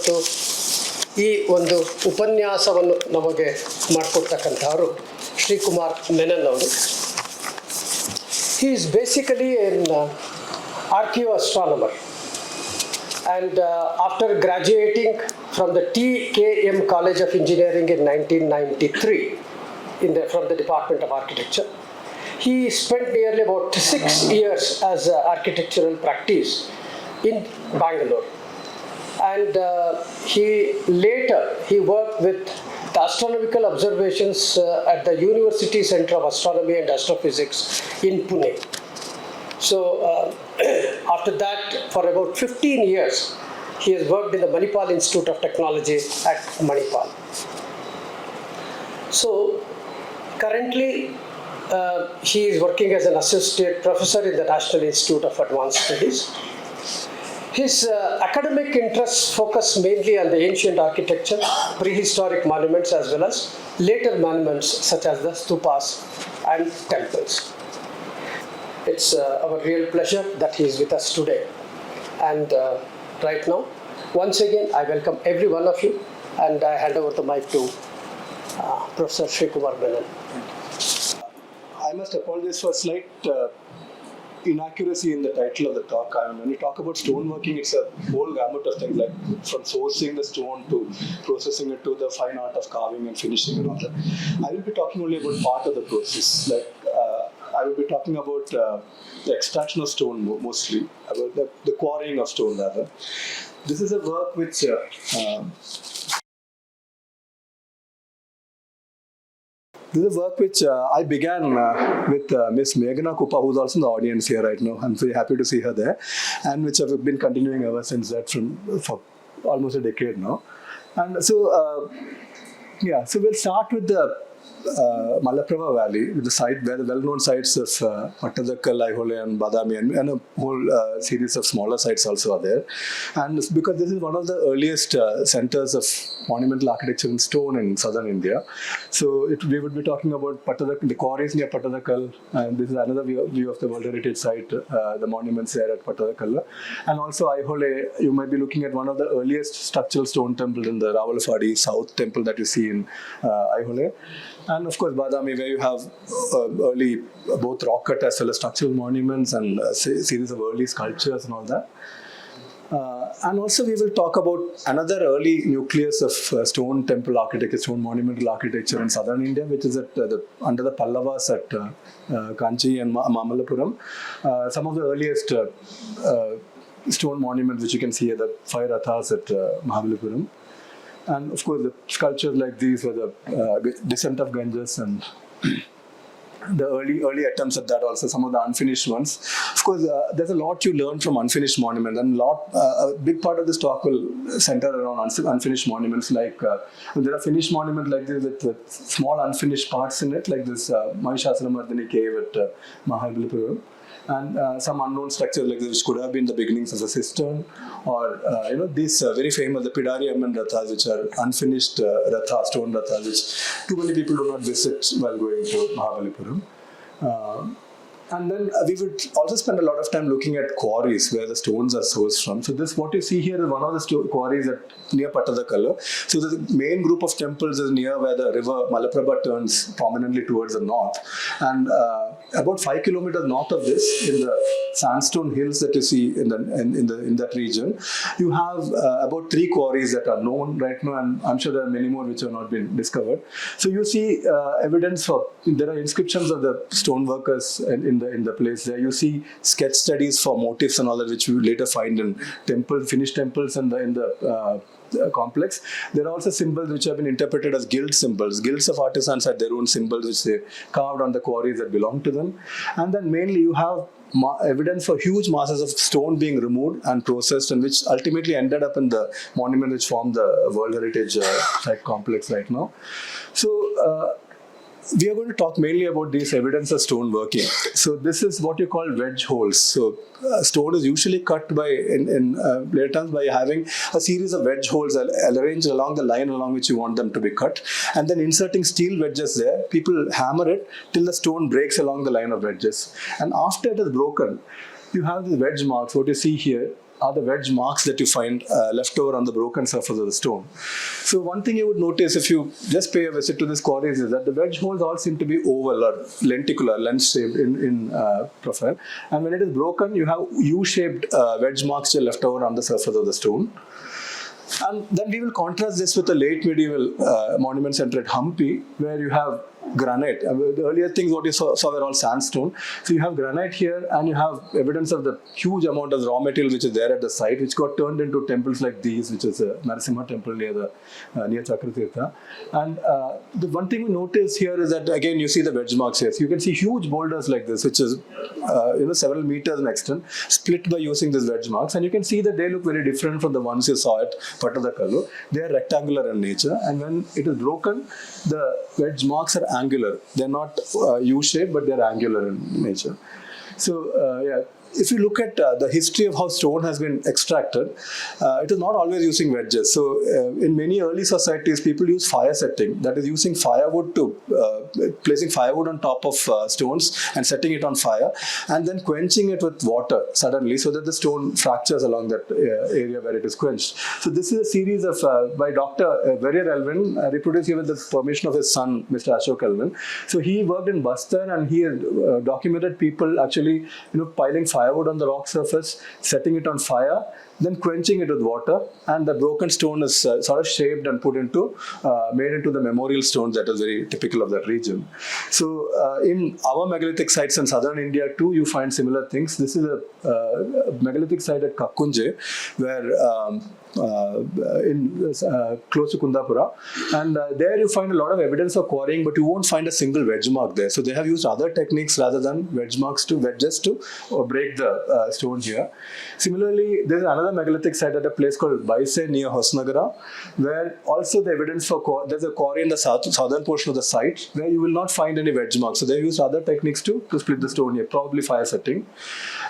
ಇವತ್ತು ಈ ಒಂದು ಉಪನ್ಯಾಸವನ್ನು ನಮಗೆ ಮಾಡಿಕೊಡ್ತಕ್ಕಂಥವರು ಶ್ರೀಕುಮಾರ್ ಮೆನನ್ ಅವರು. He is basically an archaeoastronomer, and after graduating from the TKM College of Engineering in 1993 from the Department of Architecture, he spent nearly about 6 years as architectural practice in Bengaluru. And he worked with the astronomical observations at the University Center of Astronomy and Astrophysics in Pune. So after that, for about 15 years, he has worked in the Manipal Institute of Technology at Manipal. So currently, he is working as an associate professor in the National Institute of Advanced Studies. His academic interests focus mainly on the ancient architecture, prehistoric monuments, as well as later monuments such as the stupas and temples. It's our real pleasure that he is with us today. And right now, once again, I welcome every one of you, and I hand over the mic to Professor Srikumar Menon. I must apologize for slight inaccuracy in the title of the talk. I mean, when you talk about stoneworking, it's a whole gamut of things, like from sourcing the stone to processing it to the fine art of carving and finishing and all that. I will be talking only about part of the process. Like I will be talking about the extraction of stone mostly, about the quarrying of stone rather. This is a work which This is a work which I began with Miss Meghna Kupa, who's also in the audience here right now. I'm very happy to see her there, and which I've been continuing ever since that for almost a decade now. And so, so we'll start with the Malaprabha Valley, with the site where the well-known sites of Pattadakkal, Aihole and Badami and a whole series of smaller sites also are there. And because this is one of the earliest centers of monumental architecture in stone in southern India. So we would be talking about Pattadakkal, the quarries near Pattadakkal, and this is another view of the World Heritage Site, the monuments there at Pattadakkal. And also Aihole, you might be looking at one of the earliest structural stone temples in the Rawalfadi South temple that you see in Aihole. And of course, Badami, where you have early both rock cut as well as structural monuments and a series of early sculptures and all that. And also we will talk about another early nucleus of stone temple architecture, stone monumental architecture in southern India, which is under the Pallavas at Kanchi and Mamallapuram. Some of the earliest stone monuments which you can see are the 5 rathas at Mahabalipuram. And of course, the sculptures like these were the descent of Ganges and the early attempts at that, also some of the unfinished ones. Of course, there's a lot you learn from unfinished monuments, and a big part of this talk will center around unfinished monuments. Like there are finished monuments like this with small unfinished parts in it, like this Mahishasuramardini cave at Mahabalipuram. And some unknown structures like this, which could have been the beginnings of a cistern, or these very famous, the Pidari Amman Rathas, which are unfinished stone rathas, which too many people do not visit while going to Mahabalipuram. And then we would also spend a lot of time looking at quarries where the stones are sourced from. So this, what you see here, is one of the quarries near Pattadakkal. So the main group of temples is near where the river Malaprabha turns prominently towards the north. And about 5 kilometers north of this, in the sandstone hills that you see in that region, you have about 3 quarries that are known right now, and I'm sure there are many more which have not been discovered. So you see evidence there are inscriptions of the stone workers in the place there. You see sketch studies for motifs and all that, which we later find in finished temples in the complex. There are also symbols which have been interpreted as guild symbols. Guilds of artisans had their own symbols which they carved on the quarries that belong to them. And then mainly you have evidence for huge masses of stone being removed and processed, and which ultimately ended up in the monument which formed the World Heritage Site complex right now. So we are going to talk mainly about these evidence of stone working. So this is what you call wedge holes. So stone is usually cut by later times by having a series of wedge holes arranged along the line along which you want them to be cut, and then inserting steel wedges there. People hammer it till the stone breaks along the line of wedges, and after it is broken, you have the wedge marks, what you see here, are the wedge marks that you find left over on the broken surface of the stone. So one thing you would notice if you just pay a visit to this quarries is that the wedge holes all seem to be oval or lenticular, lens-shaped in profile. And when it is broken, you have U-shaped wedge marks still left over on the surface of the stone. And then we will contrast this with the late medieval monument center at Hampi, where you have granite. The earlier things what you saw were all sandstone. So you have granite here, and you have evidence of the huge amount of raw material which is there at the site, which got turned into temples like these, which is a Narasimha temple near Chakratirtha. And the one thing we notice here is that again you see the wedge marks here. So you can see huge boulders like this, which is several meters in extent, split by using these wedge marks, and you can see that they look very different from the ones you saw at Pattadakallu. They are rectangular in nature, and when it is broken, the wedge marks are angular. They're not U-shaped, but they're angular in nature. So, if you look at the history of how stone has been extracted, it is not always using wedges. So, in many early societies, people use fire setting, that is using firewood to placing firewood on top of stones and setting it on fire, and then quenching it with water suddenly so that the stone fractures along that area where it is quenched. So, this is a series of by Dr. Verrier Elvin, reproduced here with the permission of his son, Mr. Ashok Elvin. So, he worked in Bastar, and he documented people actually, piling firewood on the rock surface, setting it on fire, then quenching it with water, and the broken stone is sort of shaped and put into, made into the memorial stones that is very typical of that region. So in our megalithic sites in southern India too, you find similar things. This is a megalithic site at Kakkunje, where close to Kundapura, and there you find a lot of evidence of quarrying, but you won't find a single wedge mark there. So they have used other techniques rather than wedges to break the stone here. Similarly, there is another megalithic site at a place called Baise near Hosnagara, where also the evidence for there's a quarry in the southern portion of the site where you will not find any wedge marks. So they used other techniques to split the stone here, probably fire setting.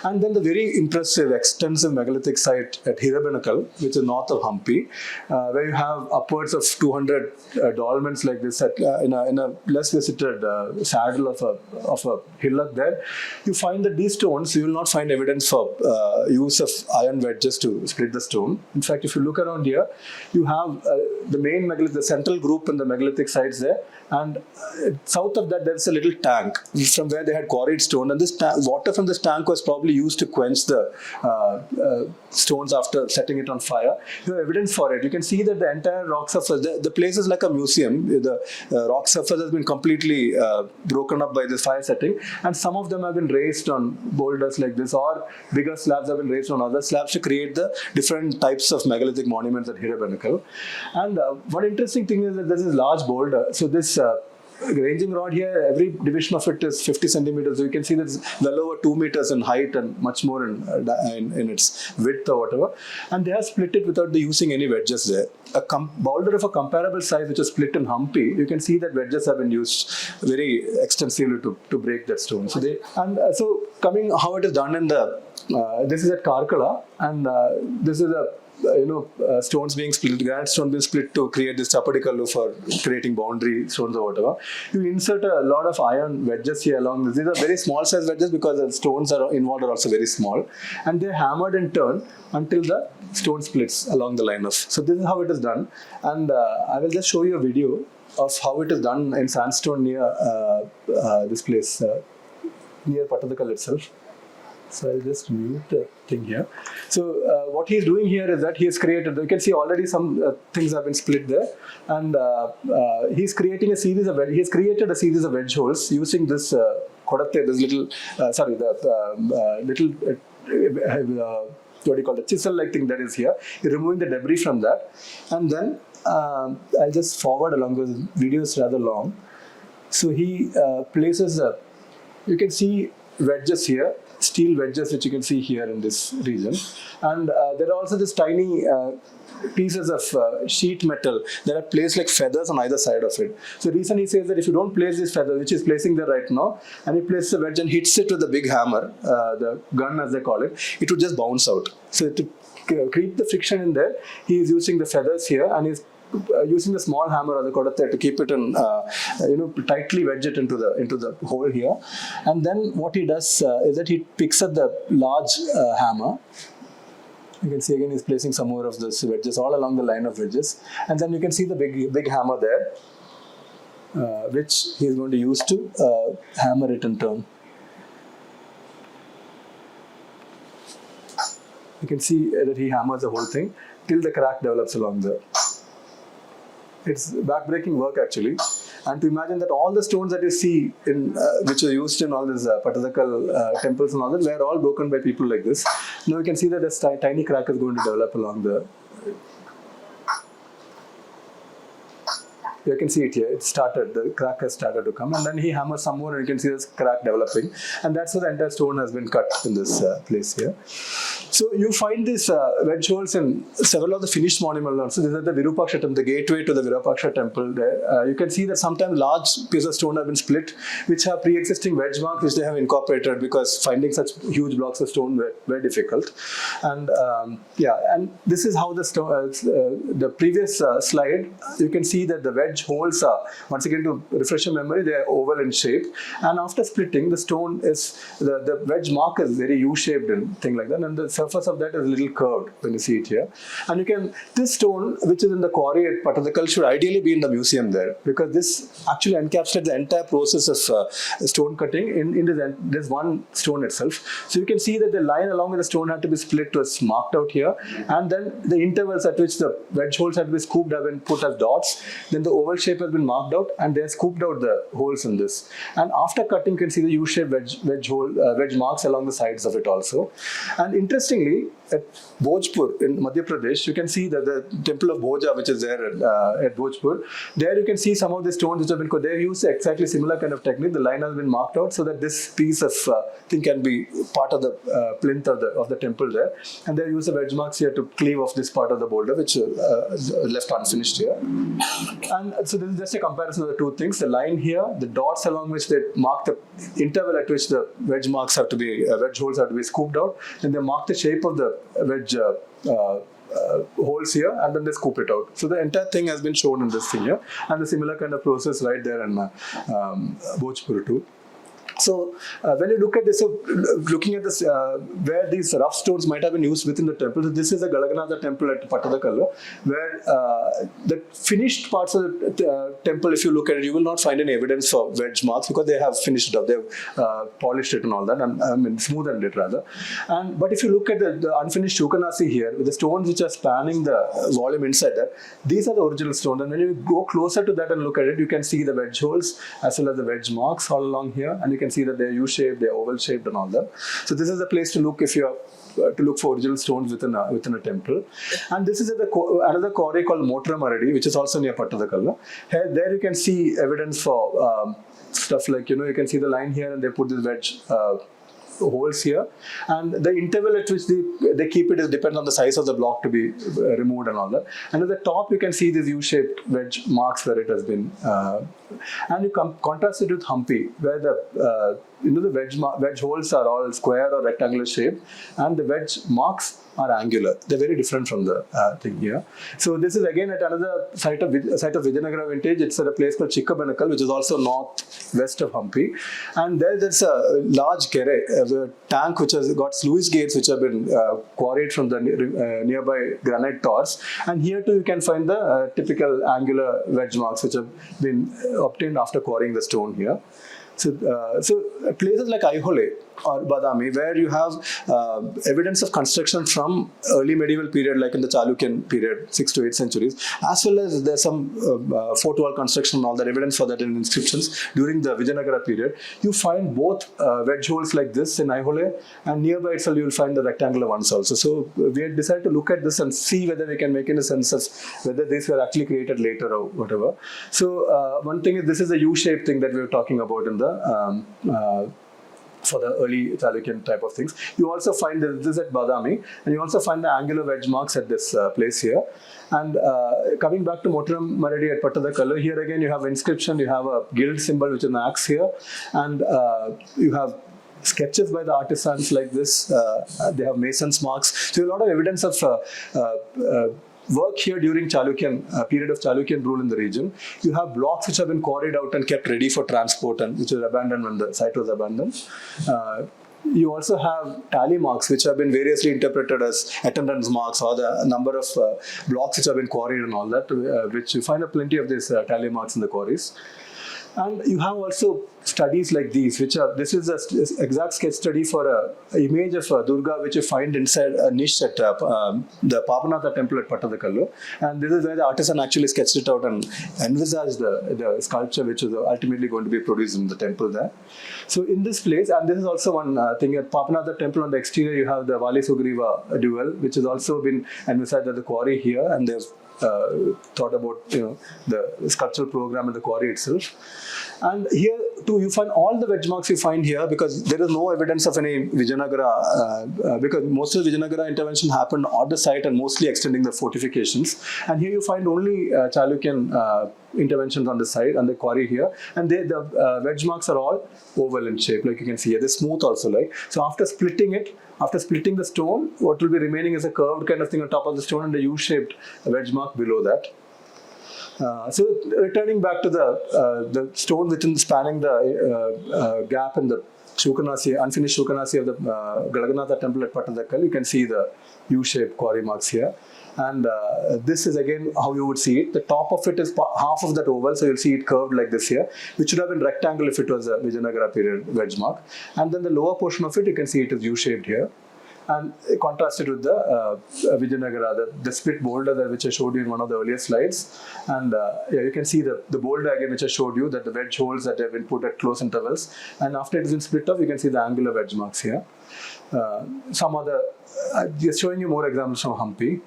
And then the very impressive, extensive megalithic site at Hirabenakal, which is north of Hampi, where you have upwards of 200 dolmens like this in a less visited saddle of a hillock there. You find that these stones, you will not find evidence for use of iron wedges to split the stone. In fact, if you look around here, you have the main megalithic, the central group in the megalithic sites there, and south of that there is a little tank from where they had quarried stone, and this water from this tank was probably used to quench the stones after setting it on fire. You have evidence for it. You can see that the entire rock surface, the place is like a museum. The rock surface has been completely broken up by this fire setting, and some of them have been raised on boulders like this, or bigger slabs have been raised on other slabs to create the different types of megalithic monuments at Hirabenakal. And one interesting thing is that this is large boulder. So this ranging rod here, every division of it is 50 centimeters. So you can see that it's well over 2 meters in height and much more in its width or whatever. And they have split it without using any wedges there. A boulder of a comparable size which is split in Hampi, you can see that wedges have been used very extensively to break that stone. So coming how it is done in the this is at Karkala, and this is a stones being split, granite stone being split to create this chapadikalu for creating boundary stones or whatever. You insert a lot of iron wedges here along this. These are very small size wedges because the stones are involved are also very small, and they're hammered and turned until the stone splits along the line of. So this is how it is done, and I will just show you a video of how it is done in sandstone near this place near Pattadakal itself. So I'll just mute the thing here. So what he's doing here is that he has created, you can see already some things have been split there, and he's creating a series of, he has created a series of wedge holes using this kodatte, this little, what do you call it, chisel-like thing that is here. He's removing the debris from that, and then I'll just forward along, because the video is rather long. So he places you can see wedges here, steel wedges which you can see here in this region, and there are also this tiny pieces of sheet metal that are placed like feathers on either side of it. So the reason he says that if you don't place these feathers, which he's placing there right now, and he places a wedge and hits it with a big hammer, the gun as they call it, it would just bounce out. So to create the friction in there, he is using the feathers here, and he's using the small hammer or the kodatte to keep it in, tightly wedge it into the hole here. And then what he does is that he picks up the large hammer, You can see again he's placing some more of those wedges all along the line of wedges. And then you can see the big hammer there, which he is going to use to hammer it in turn. You can see that he hammers the whole thing till the crack develops along there. It's backbreaking work actually. And to imagine that all the stones that you see in which are used in all these Pattadakal temples and all that were all broken by people like this. Now you can see that this tiny crack is going to develop along the. You can see it here. It started. The crack has started to come, and then he hammers some more, and you can see this crack developing, and that's why the entire stone has been cut in this place here. So you find these wedge holes in several of the finished monuments. So this is the Virupaksha temple, the gateway to the Virupaksha temple there. You can see that sometimes large pieces of stone have been split, which have pre-existing wedge marks, which they have incorporated because finding such huge blocks of stone were very difficult. And and this is how the stone, the previous slide, you can see that the wedge holes are, once again to refresh your memory, they are oval in shape. And after splitting, the stone is, the wedge mark is very U-shaped and thing like that. And the surface of that is a little curved when you see it here. And you can, this stone, which is in the quarry at Pattadakal, should ideally be in the museum there, because this actually encapsulates the entire process of stone cutting in this one stone itself. So you can see that the line along with the stone had to be split, was marked out here. And then the intervals at which the wedge holes had to be scooped have been put as dots. Then the oval shape has been marked out, and they have scooped out the holes in this. And after cutting, you can see the U-shaped wedge marks along the sides of it also. And interestingly, at Bhojpur in Madhya Pradesh, you can see that the temple of Bhoja, which is there at Bhojpur, there you can see some of the stones which have been, they use exactly similar kind of technique. The line has been marked out so that this piece of thing can be part of the plinth of the temple there. And they use the wedge marks here to cleave off this part of the boulder, which is left unfinished here. And so this is just a comparison of the two things. The line here, the dots along which they mark the interval at which the wedge marks have to be, wedge holes have to be scooped out. Then they mark the shape of the wedge holes here, and then they scoop it out. So the entire thing has been shown in this thing here, and the similar kind of process right there in Bhojpur too. So when you look at this, looking at this, where these rough stones might have been used within the temple, so this is a Galaganatha temple at Pattadakal, where the finished parts of the temple, if you look at it, you will not find any evidence for wedge marks because they have finished it up, they have polished it and all that, and I mean smoothened it rather. But if you look at the unfinished Shukanasi here, with the stones which are spanning the volume inside that, these are the original stones. And when you go closer to that and look at it, you can see the wedge holes as well as the wedge marks all along here, and you can see that they're U-shaped, they're oval-shaped and all that. So this is the place to look if you're to look for original stones within a temple. And this is at another quarry called Motra Maradi, which is also near Pattadakal. There you can see evidence for stuff like, you can see the line here, and they put this wedge holes here, and the interval at which they keep it depends on the size of the block to be removed and all that. And at the top you can see these U-shaped wedge marks where it has been, and you contrast it with Hampi, where the the wedge holes are all square or rectangular shaped, and the wedge marks are angular. They're very different from the thing here. So this is again at another site of Vijayanagara vintage. It's at a place called Chikkabenakal, which is also northwest of Hampi. And there's a large kere, a tank which has got sluice gates which have been quarried from the nearby granite tors. And here too you can find the typical angular wedge marks which have been obtained after quarrying the stone here. So places like Aihole or Badami, where you have evidence of construction from early medieval period, like in the Chalukyan period, 6th to 8th centuries, as well as there's some fort wall construction and all that, evidence for that in inscriptions during the Vijayanagara period. You find both wedge holes like this in Aihole, and nearby itself you will find the rectangular ones also. So we had decided to look at this and see whether we can make any sense of whether these were actually created later or whatever. So one thing is, this is a U-shaped thing that we were talking about in the for the early Chalukyan type of things. You also find this is at Badami, and you also find the angular wedge marks at this place here. And coming back to Motaram Maradi at Pattadakal, here again you have inscription, you have a guild symbol which is an axe here, and you have sketches by the artisans like this. They have mason's marks. So a lot of evidence of work here during Chalukyan period of Chalukyan rule in the region. You have blocks which have been quarried out and kept ready for transport, and which was abandoned when the site was abandoned. you also have tally marks, which have been variously interpreted as attendance marks or the number of blocks which have been quarried and all that, which you find plenty of these tally marks in the quarries. And you have also studies like these, which are, this is an exact sketch study for a image of Durga, which you find inside a niche at the Papanatha temple at Pattadakallu. And this is where the artisan actually sketched it out and envisaged the sculpture, which is ultimately going to be produced in the temple there. So in this place, and this is also one thing at Papanatha temple, on the exterior you have the Vali Sugriva duel, which has also been envisaged at the quarry here, and they've thought about the sculptural program in the quarry itself. And here too you find all the wedge marks you find here, because there is no evidence of any Vijayanagara, because most of the Vijayanagara intervention happened on the site and mostly extending the fortifications. And here you find only Chalukyan interventions on the side and the quarry here, and the wedge marks are all oval in shape, like you can see here. They're smooth also, like. So after splitting the stone, what will be remaining is a curved kind of thing on top of the stone and a U-shaped wedge mark below that. So returning back to the stone within spanning the gap in the Shukanasi, unfinished Shukanasi of the Galaganatha temple at Pattadakkal, you can see the U-shaped quarry marks here. And this is again how you would see it. The top of it is half of that oval, so you'll see it curved like this here, which should have been rectangle if it was a Vijayanagara period wedge mark. And then the lower portion of it, you can see it is U-shaped here. And contrasted with the Vijayanagara, the split boulder there, which I showed you in one of the earlier slides. And yeah, you can see the boulder again, which I showed you, that the wedge holes that have been put at close intervals. And after it has been split off, you can see the angular wedge marks here. Some other, just showing you more examples from Hampi.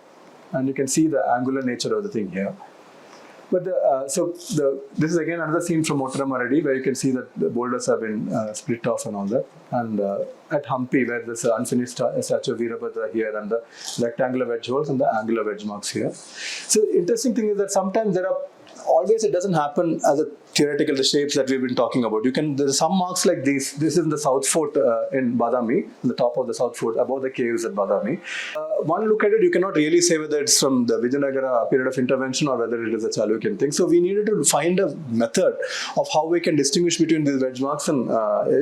And you can see the angular nature of the thing here. But this is again another scene from Mottaramaradi, where you can see that the boulders have been split off and all that. And at Hampi, where there's an unfinished statue of Veerabhadra here, and the rectangular wedge holes and the angular wedge marks here. So interesting thing is that sometimes it doesn't happen as a theoretical, the shapes that we've been talking about. There's some marks like these. This is in the South Fort in Badami, on the top of the South Fort, above the caves at Badami. One look at it, you cannot really say whether it's from the Vijayanagara period of intervention or whether it is a Chalukyan thing. So we needed to find a method of how we can distinguish between these wedge marks, and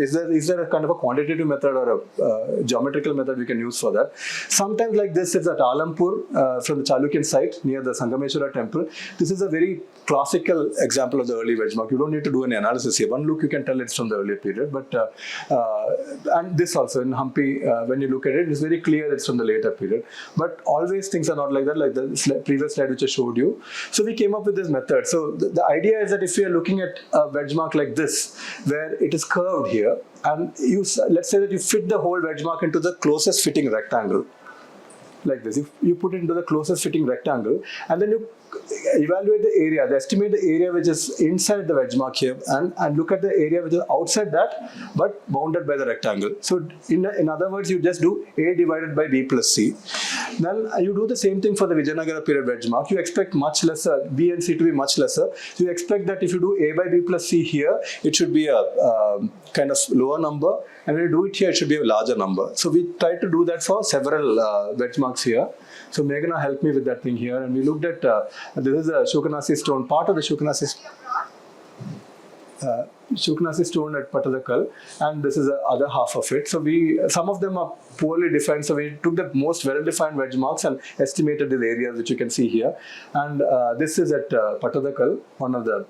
is there a kind of a quantitative method or a geometrical method we can use for that. Sometimes like this is at Alampur from the Chalukyan site near the Sangameshwara temple. This is a very classical example of the early wedge mark. You don't need to do any analysis here. One look, you can tell it's from the earlier period. But and this also in Hampi, when you look at it, it's very clear it's from the later period. But always things are not like that, like the previous slide which I showed you. So we came up with this method. So the idea is that if we are looking at a wedge mark like this, where it is curved here, and let's say that you fit the whole wedge mark into the closest fitting rectangle, like this. If you put it into the closest fitting rectangle, and then you evaluate the area, estimate the area which is inside the wedge mark here, and look at the area which is outside that, but bounded by the rectangle. So in other words, you just do A divided by B plus C. Then you do the same thing for the Vijayanagara period wedge mark. You expect much lesser, B and C to be much lesser. So you expect that if you do A by B plus C here, it should be a kind of lower number. And when you do it here, it should be a larger number. So we tried to do that for several wedge marks here. So Meghana helped me with that thing here. And we looked at, this is a Shukanasi stone, part of the Shukanasi stone at Pattadakkal, and this is the other half of it. So some of them are poorly defined, so we took the most well-defined wedge marks and estimated the areas which you can see here. And this is at Pattadakkal, one of the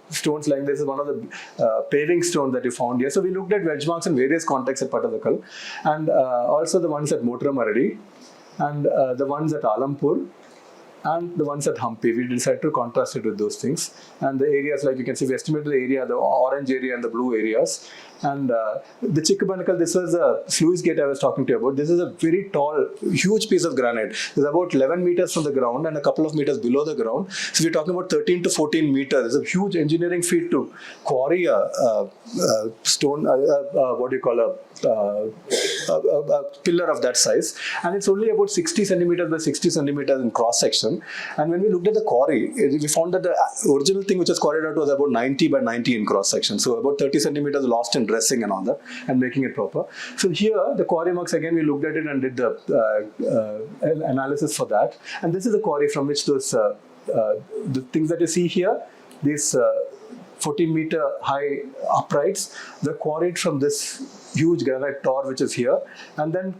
stones like this is one of the paving stones that you found here. So we looked at wedge marks in various contexts at Pattadakkal, and also the ones at Mottaramaradi, and the ones at Alampur, and the ones at Hampi. We decided to contrast it with those things. And the areas, like you can see, we estimated the area, the orange area and the blue areas. And the Chikkabanakal, this was a sluice gate I was talking to you about. This is a very tall, huge piece of granite. It's about 11 meters from the ground and a couple of meters below the ground. So we're talking about 13 to 14 meters. It's a huge engineering feat to quarry a stone, a pillar of that size. And it's only about 60 centimeters by 60 centimeters in cross section. And when we looked at the quarry, we found that the original thing which was quarried out was about 90 by 90 in cross section. So about 30 centimeters lost in dressing and all that, and making it proper. So here, the quarry marks, again, we looked at it and did the analysis for that. And this is the quarry from which those the things that you see here, these 14-meter high uprights were quarried from this huge granite tor which is here, and then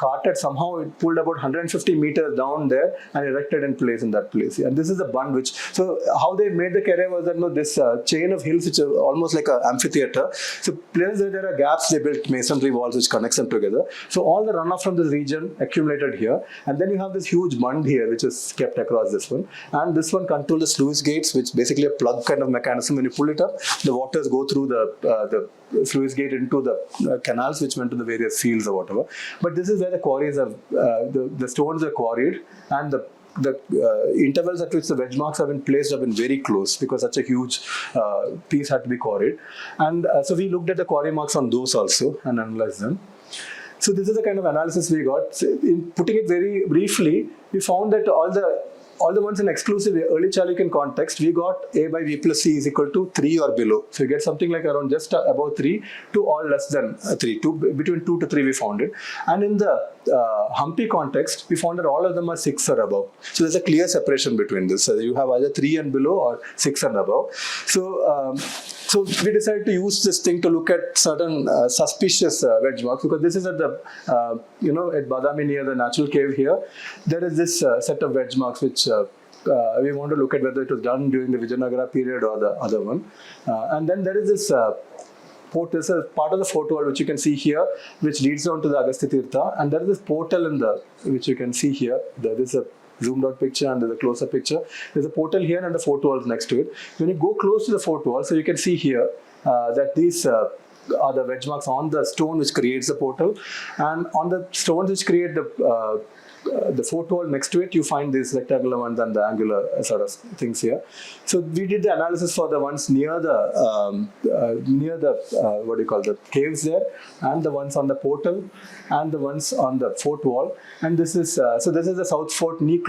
carted somehow. It pulled about 150 meters down there and erected in place in that place. And this is the bund which, so how they made the carrier was that this chain of hills which are almost like an amphitheater. So places where there are gaps, they built masonry walls which connects them together. So all the runoff from this region accumulated here, and then you have this huge bund here which is kept across this one, and this one controls the sluice gates, which basically a plug kind of mechanism. When you pull it up, the waters go through the sluice gate into the canals which went to the various fields or whatever. But this is where the quarries are, the stones are quarried, and the intervals at which the wedge marks have been placed have been very close because such a huge piece had to be quarried. And so we looked at the quarry marks on those also and analyzed them. So this is the kind of analysis we got. So in putting it very briefly, we found that all the ones in exclusive early Chalukyan context, we got A by B plus C is equal to 3 or below. So you get something like around just above 3 to all less than 3. Between 2 to 3 we found it. And in the Hampi context, we found that all of them are 6 or above. So there's a clear separation between this. So you have either 3 and below or 6 and above. So we decided to use this thing to look at certain suspicious wedge marks, because this is at the, at Badami near the natural cave here. There is this set of wedge marks which we want to look at whether it was done during the Vijayanagara period or the other one. And then there is this there's a part of the fort wall which you can see here, which leads down to the Agastya Tirtha, and there is this portal which you can see here. There is a zoomed out picture and there's a closer picture. There's a portal here and the fort walls next to it. When you go close to the fort wall, so you can see here that these are the wedge marks on the stone which creates the portal, and on the stones which create the fort wall next to it, you find these rectangular ones and the angular sort of things here. So we did the analysis for the ones near the the caves there, and the ones on the portal, and the ones on the fort wall. And this is this is the south fort, very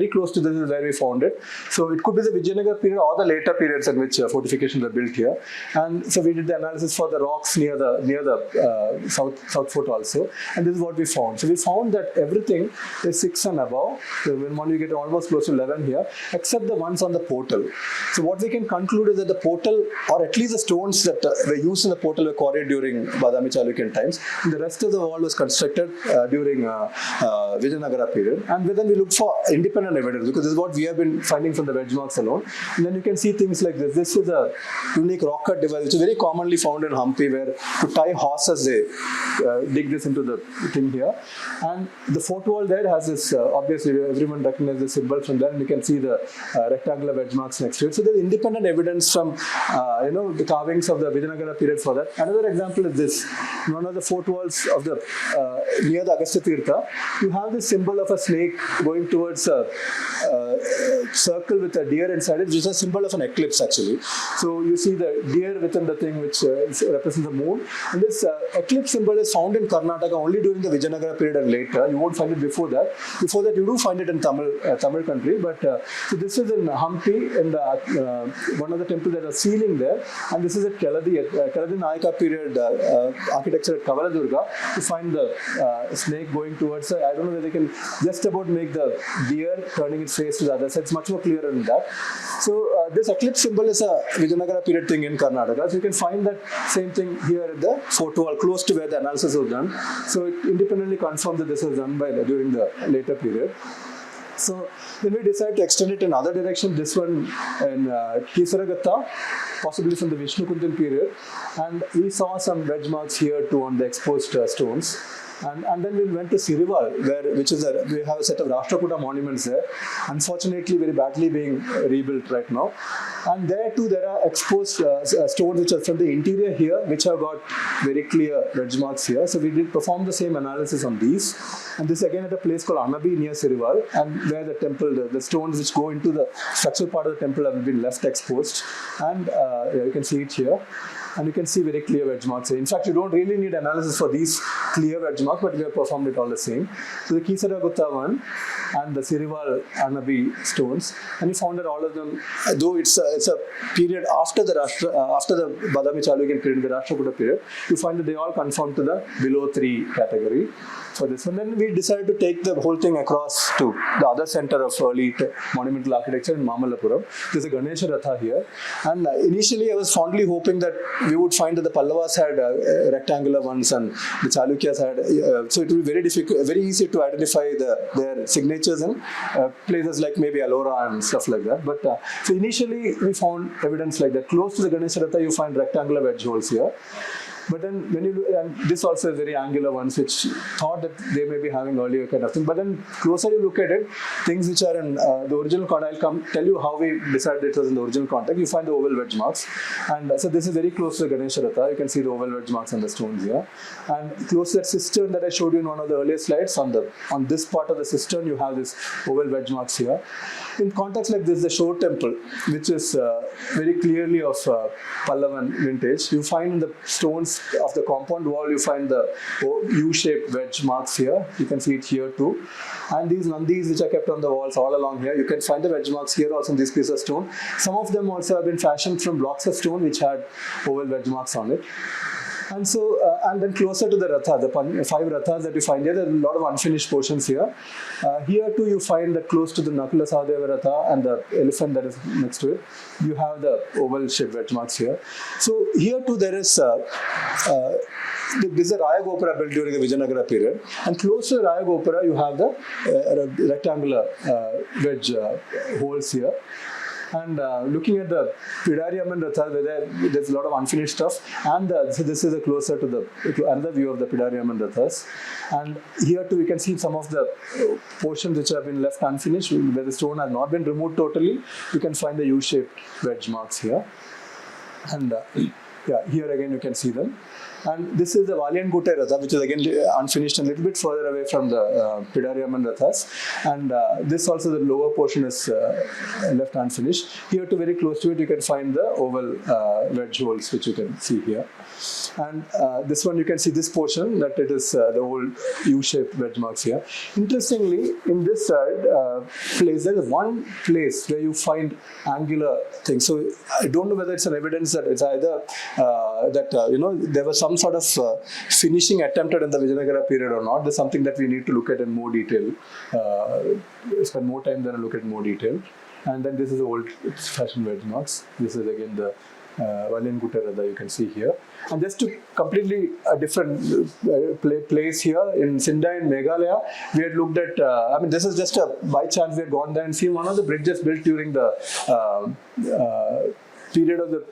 close to this is where we found it. So it could be the Vijayanagara period or the later periods in which fortifications were built here. And so we did the analysis for the rocks near the south fort also, and this is what we found. So we found that everything is 6 and above. So when you get almost close to 11 here, except the ones on the portal. So what we can conclude is that the portal, or at least the stones that were used in the portal, were quarried during Badami Chalukyan times. And the rest of the wall was constructed during Vijayanagara period. And then we looked for independent evidence, because this is what we have been finding from the wedge marks alone. And then you can see things like this. This is a unique rock cut device, which is very commonly found in Hampi, where to tie horses, they dig this into the thing here. And the fort wall there has this, obviously everyone recognizes the symbol from there, and you can see the rectangular wedge marks next to it. So there's independent evidence from the carvings of the Vijayanagara period for that. Another example is this. In one of the fort walls of the near the Agastya Tirtha, you have this symbol of a snake going towards a circle with a deer inside it, which is a symbol of an eclipse actually. So you see the deer within the thing, which represents the moon. And this eclipse symbol is found in Karnataka only during the Vijayanagara period and later. You won't find it before that. Before that, you do find it in Tamil country. But so this is in Hampi, in the one of the temples that are ceiling there, and this is at Keladi Nayaka period architecture at Kavaladurga. You find the snake going towards. I don't know whether they can just about make the deer turning its face to the other side. It's much more clearer than that. So this eclipse symbol is a Vijayanagara period thing in Karnataka. So you can find that same thing here at the fort wall, close to where the analysis was done. So it independently confirmed that this was done during the later period. So then we decided to extend it in other direction. This one in Kisaragatta, possibly from the Vishnukundan period. And we saw some wedge marks here too on the exposed stones. And then we went to Sirival, we have a set of Rashtrakuta monuments there, unfortunately very badly being rebuilt right now. And there too there are exposed stones which are from the interior here, which have got very clear wedge marks here. So we did perform the same analysis on these. And this again at a place called Anabi near Sirival, and where the temple, the stones which go into the structural part of the temple have been left exposed. And you can see it here. And you can see very clear wedge marks. In fact, you don't really need analysis for these clear wedge marks, but we have performed it all the same. So the Kisaragutta one and the Sirival Anabi stones, and we found that all of them, though it's a period after the Badami Chalukyan period, the Rashtrakuta period, you find that they all conform to the below 3 category. for this one. Then we decided to take the whole thing across to the other center of early monumental architecture in Mamallapuram. There's a Ganesha Ratha here. And initially I was fondly hoping that we would find that the Pallavas had rectangular ones and the Chalukyas had, so it would be very difficult, very easy to identify their signatures in places like maybe Ellora and stuff like that. But so initially we found evidence like that. Close to the Ganesha Ratha you find rectangular wedge holes here. But then when you look, and this also is very angular ones, which thought that they may be having earlier kind of thing. But then closer you look at it, things which are in the original context, I'll tell you how we decided it was in the original context. You find the oval wedge marks. And so this is very close to the Ganesha Ratha. You can see the oval wedge marks on the stones here. And close to that cistern that I showed you in one of the earlier slides, on this part of the cistern, you have this oval wedge marks here. In context like this, the Shore Temple, which is very clearly of Pallavan vintage, you find in the stones of the compound wall, you find the U-shaped wedge marks here. You can see it here too. And these Nandis which are kept on the walls all along here, you can find the wedge marks here also in this piece of stone. Some of them also have been fashioned from blocks of stone which had oval wedge marks on it. And so, and then closer to the Ratha, the 5 Rathas that you find here, there are a lot of unfinished portions here. Here too you find that close to the Nakula Sahadeva Ratha and the elephant that is next to it, you have the oval shaped wedge marks here. So here too there is, this is a Raya Gopura built during the Vijayanagara period. And close to the Raya Gopura you have the rectangular wedge holes here. And looking at the Pidari Amman Ratha, where there's a lot of unfinished stuff, and so this is a closer to another view of the Pidari Amman Rathas. And here too, you can see some of the portions which have been left unfinished, where the stone has not been removed totally. You can find the U-shaped wedge marks here. And yeah, here again you can see them. And this is the Valiant Gutte Ratha, which is again unfinished and a little bit further away from the Pidari Amman Rathas. And this also, the lower portion is left unfinished. Here to very close to it, you can find the oval wedge holes, which you can see here. And this one, you can see this portion, that it is the old U-shaped wedge marks here. Interestingly, in this place, there is one place where you find angular things. So I don't know whether it's an evidence that it's either there was some sort of finishing attempted in the Vijayanagara period or not. There's something that we need to look at in more detail. Spend more time than look at more detail. And then this is the old fashioned wedge marks. This is again the Valiant Gutte Ratha you can see here. And just to completely a different place here in Sindai in Meghalaya, we had looked at, I mean this is just by chance we had gone there and seen one of the bridges built during the period of the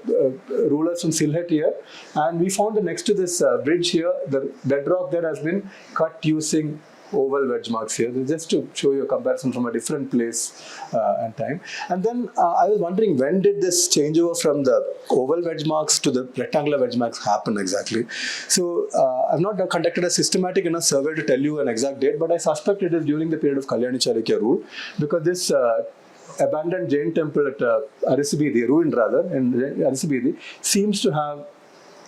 rulers from Sylhet here, and we found that next to this bridge here, the bedrock there has been cut using oval wedge marks here. So just to show you a comparison from a different place and time. And then I was wondering, when did this changeover from the oval wedge marks to the rectangular wedge marks happen exactly? So I've not conducted a systematic enough survey to tell you an exact date, but I suspect it is during the period of Kalyani Chalukya rule, because this abandoned Jain temple at Arisibidi, ruined rather, in Arisibidi, seems to have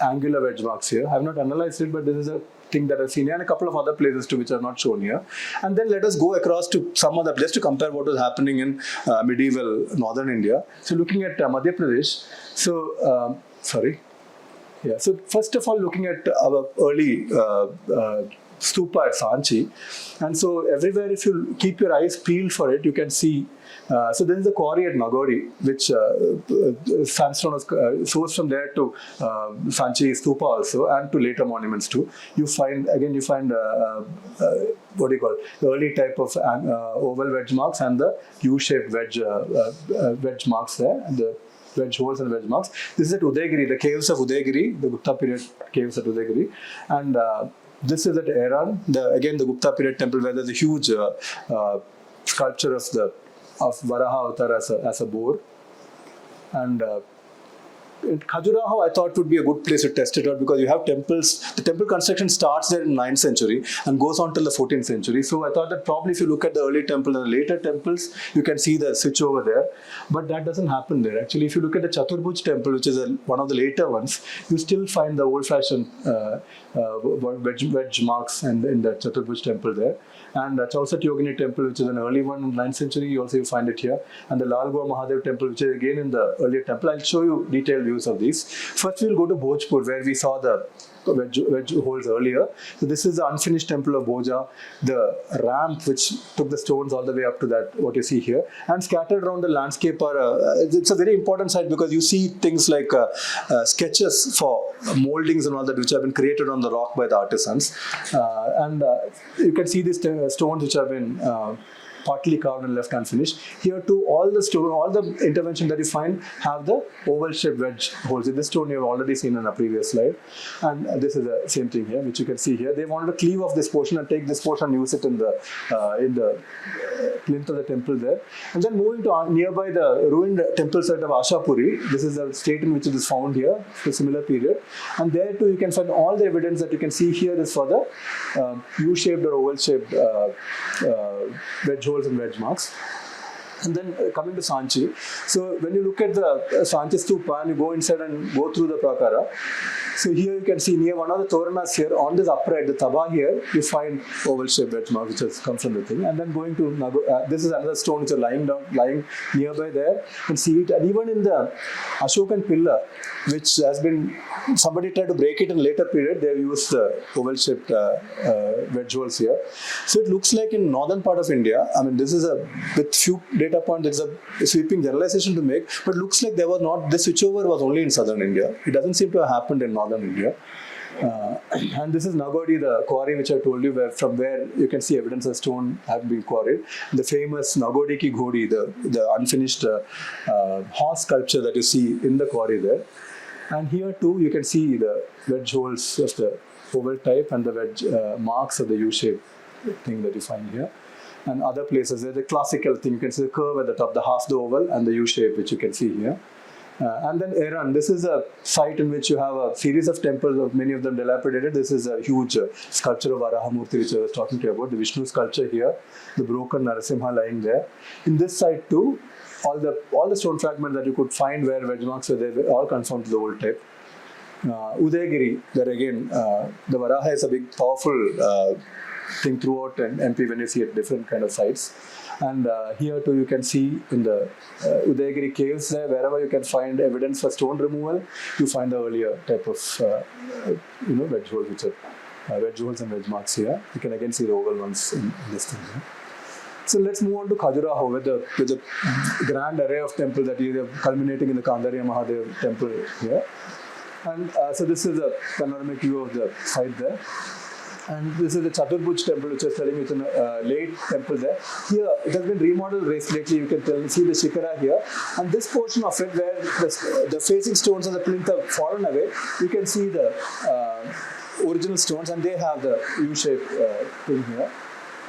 angular wedge marks here. I have not analyzed it, but this is a thing that I've seen here, and a couple of other places too which are not shown here. And then let us go across to some of the, just to compare what was happening in medieval northern India. So looking at Madhya Pradesh, so so first of all looking at our early stupa at Sanchi, and so everywhere if you keep your eyes peeled for it, you can see. So there is a quarry at Nagori, which sandstone was sourced from there to Sanchi Stupa also, and to later monuments too. You find what do you call it? The early type of oval wedge marks and the U-shaped wedge marks there, and the wedge holes and wedge marks. This is at Udaygiri, the caves of Udaygiri, the Gupta period caves at Udaygiri, and this is at Eran, again the Gupta period temple, where there's a huge sculpture of Varaha Avatar as a boar. And in Khajuraho, I thought would be a good place to test it out, because you have temples. The temple construction starts there in 9th century and goes on till the 14th century. So I thought that probably if you look at the early temple and the later temples, you can see the switch over there. But that doesn't happen there. Actually, if you look at the Chaturbhuj temple, which is one of the later ones, you still find the old-fashioned wedge marks in the Chaturbhuj temple there. And Chausat Yogini temple, which is an early one in 9th century, you find it here. And the Lalgoa Mahadev temple, which is again in the earlier temple. I'll show you detailed views of these. First, we'll go to Bhojpur, where we saw the wedge holes earlier. So this is the unfinished temple of Boja, the ramp which took the stones all the way up to that, what you see here. And scattered around the landscape are, it's a very important site because you see things like sketches for moldings and all that which have been created on the rock by the artisans. You can see these stones which have been partly carved and left unfinished. Here too, all the intervention that you find have the oval-shaped wedge holes. In this stone, you have already seen in a previous slide. And this is the same thing here, which you can see here. They wanted to cleave off this portion and take this portion and use it in the plinth of the temple there. And then moving to nearby the ruined temple site of Ashapuri. This is the state in which it is found here, a similar period. And there too, you can find all the evidence that you can see here is for the U-shaped or oval-shaped wedge holes and wedge marks. And then coming to Sanchi. So when you look at the Sanchi Stupa and you go inside and go through the Prakara, so here you can see near one of the Toranas here, on this upright, the Taba here, you find oval-shaped wedge mark which has come from the thing. And then going to, this is another stone which is lying nearby there. You can see it. And even in the Ashokan pillar, which has been, somebody tried to break it in later period, they have used the oval-shaped wedge holes here. So it looks like in northern part of India, I mean, this is with few data points, there's a sweeping generalization to make, but looks like there was not, this switchover was only in southern India. It doesn't seem to have happened in northern India. And this is Nagodi, the quarry which I told you, from where you can see evidence of stone have been quarried. The famous Nagodi ki Ghodi, the unfinished horse sculpture that you see in the quarry there. And here too, you can see the wedge holes of the oval type and the wedge marks of the U-shaped thing that you find here. And other places, there's the classical thing, you can see the curve at the top, the half the oval and the U-shape which you can see here. And then Eran, this is a site in which you have a series of temples, many of them dilapidated. This is a huge sculpture of Varahamurti which I was talking to you about, the Vishnu sculpture here, the broken Narasimha lying there. In this site too, all the stone fragments that you could find where wedge marks were there, all conform to the old type. Udayagiri, there again, the Varaha is a big powerful thing throughout MP when you see at different kind of sites. And here too you can see in the Udayagiri caves there, wherever you can find evidence for stone removal, you find the earlier type of wedge holes, which are wedge holes and wedge marks here. You can again see the oval ones in this thing here. So let's move on to Khajuraho with the grand array of temples that you have culminating in the Kandariya Mahadev temple here. And so this is a panoramic view of the site there. And this is the Chaturbhuj temple, which I was telling you, it's a late temple there. Here, it has been remodeled lately. You can see the Shikara here. And this portion of it, where the facing stones and the plinth have fallen away, you can see the original stones, and they have the U-shaped thing here.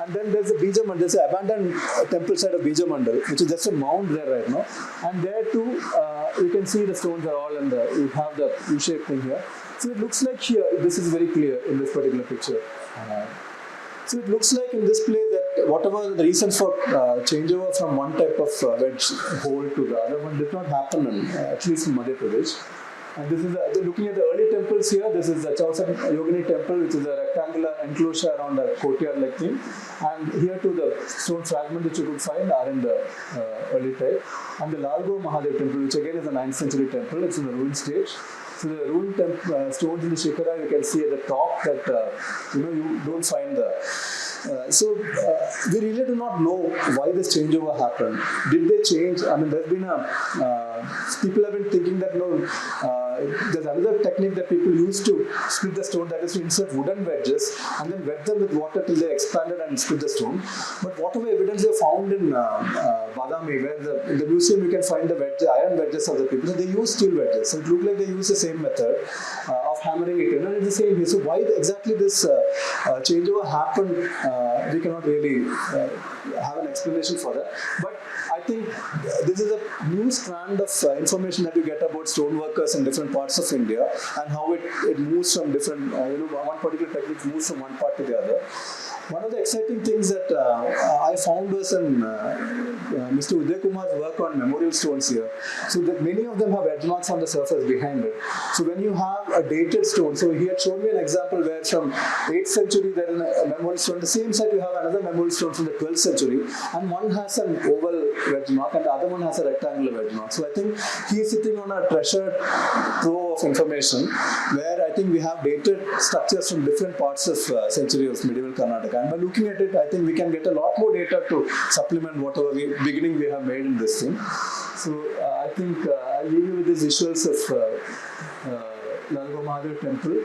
And then there's the Bija Mandal, there's an abandoned temple site of Bija Mandal, which is just a mound there right now. And there too, you can see the stones are all you have the U-shaped thing here. So it looks like here, this is very clear in this particular picture. So it looks like in this place that whatever the reasons for changeover from one type of wedge hole to the other one did not happen, at least in Madhya Pradesh. And this is looking at the early temples here. This is the Chausan Yogini temple, which is a rectangular enclosure around a courtyard-like thing. And here too, the stone fragment which you could find are in the early type. And the Lalgo Mahadev temple, which again is a 9th century temple, it's in the ruined stage. So the ruined stones in the Shikara, you can see at the top that you don't find the. We really do not know why this changeover happened. Did they change? I mean, there's been people have been thinking that there's another technique that people use to split the stone, that is to insert wooden wedges and then wet them with water till they expanded and split the stone. But whatever evidence they found in Badami, where in the museum you can find the iron wedges of the people, so they use steel wedges. So it looked like they use the same method of hammering it in, and it's the same way. So why exactly this changeover happened, we cannot really have an explanation for that. But I think this is a new strand of information that you get about stoneworkers in different parts of India and how it moves from different, one particular technique moves from one part to the other. One of the exciting things that I found was in Mr. Uday Kumar's work on memorial stones here. So that many of them have edge marks on the surface behind it. So when you have a dated stone, so he had shown me an example where from 8th century there is a memorial stone. The same side you have another memorial stone from the 12th century, and one has an oval wedge mark and the other one has a rectangular wedge mark. So I think he is sitting on a treasured trove of information where I think we have dated structures from different parts of century of medieval Karnataka. And by looking at it, I think we can get a lot more data to supplement whatever beginning we have made in this thing. So I think I'll leave you with these visuals of Lalgo Mahadev temple.